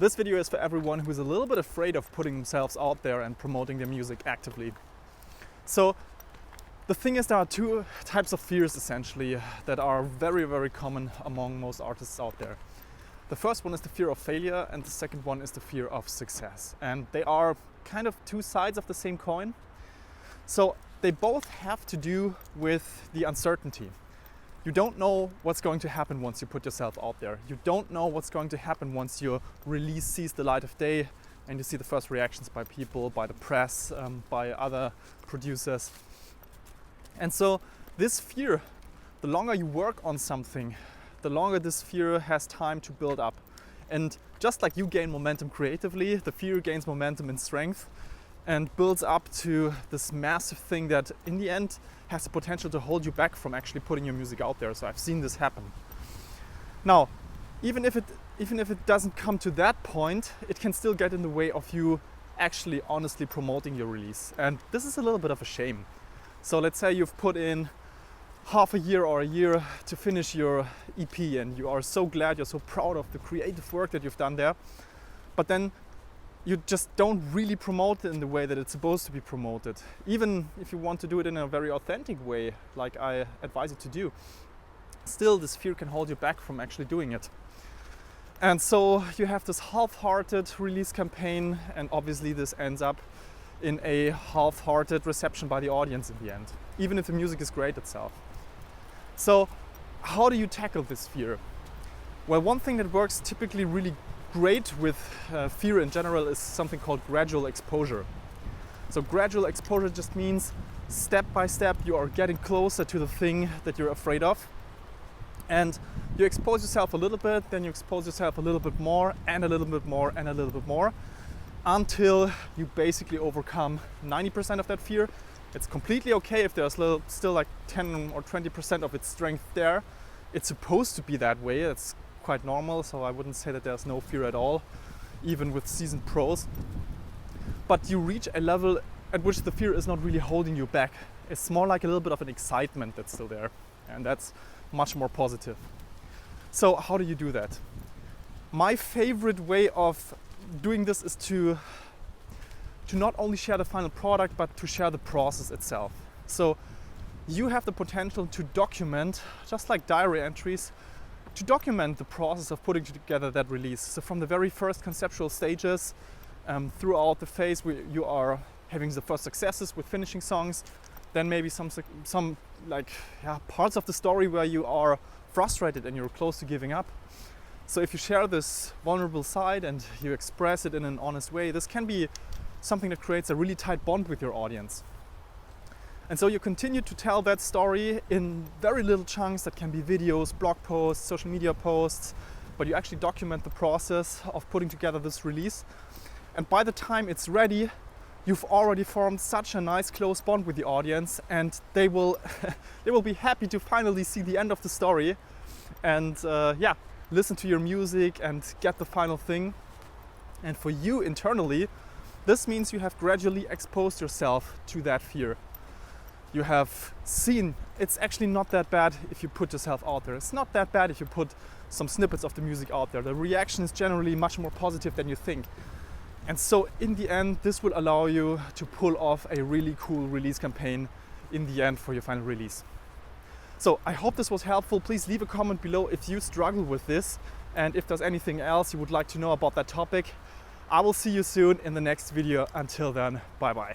This video is for everyone who's a little bit afraid of putting themselves out there and promoting their music actively. So the thing is, there are two types of fears essentially that are very, very common among most artists out there. The first one is the fear of failure, and the second one is the fear of success. And they are kind of two sides of the same coin. So they both have to do with the uncertainty. You don't know what's going to happen once you put yourself out there. You don't know what's going to happen once your release sees the light of day and you see the first reactions by people, by the press, by other producers. And so this fear, the longer you work on something, the longer this fear has time to build up. And just like you gain momentum creatively, the fear gains momentum in strength and builds up to this massive thing that in the end has the potential to hold you back from actually putting your music out there. So I've seen this happen. Now, even if it doesn't come to that point, it can still get in the way of you actually honestly promoting your release. And this is a little bit of a shame. So let's say you've put in half a year or a year to finish your EP and you are so glad, you're so proud of the creative work that you've done there, but then you just don't really promote it in the way that it's supposed to be promoted. Even if you want to do it in a very authentic way, like I advise you to do, still this fear can hold you back from actually doing it. And so you have this half-hearted release campaign, and obviously this ends up in a half-hearted reception by the audience in the end, even if the music is great itself. So how do you tackle this fear? Well, one thing that works typically really great with fear in general is something called gradual exposure. So gradual exposure just means step by step you are getting closer to the thing that you're afraid of, and you expose yourself a little bit, then you expose yourself a little bit more and a little bit more and a little bit more until you basically overcome 90% of that fear. It's completely okay if there's still like 10 or 20% of its strength there. It's supposed to be that way. It's quite normal, so I wouldn't say that there's no fear at all, even with seasoned pros. But you reach a level at which the fear is not really holding you back. It's more like a little bit of an excitement that's still there, and that's much more positive. So how do you do that? My favorite way of doing this is to not only share the final product, but to share the process itself. So you have the potential to document, just like diary entries, to document the process of putting together that release. So from the very first conceptual stages, throughout the phase where you are having the first successes with finishing songs, then maybe some parts of the story where you are frustrated and you're close to giving up. So if you share this vulnerable side and you express it in an honest way, this can be something that creates a really tight bond with your audience. And so you continue to tell that story in very little chunks that can be videos, blog posts, social media posts, but you actually document the process of putting together this release. And by the time it's ready, you've already formed such a nice close bond with the audience, and they will be happy to finally see the end of the story and listen to your music and get the final thing. And for you internally, this means you have gradually exposed yourself to that fear. You have seen it's actually not that bad if you put yourself out there. It's not that bad if you put some snippets of the music out there. The reaction is generally much more positive than you think. And so in the end, this will allow you to pull off a really cool release campaign in the end for your final release. So I hope this was helpful. Please leave a comment below if you struggle with this, and if there's anything else you would like to know about that topic. I will see you soon in the next video. Until then, bye bye.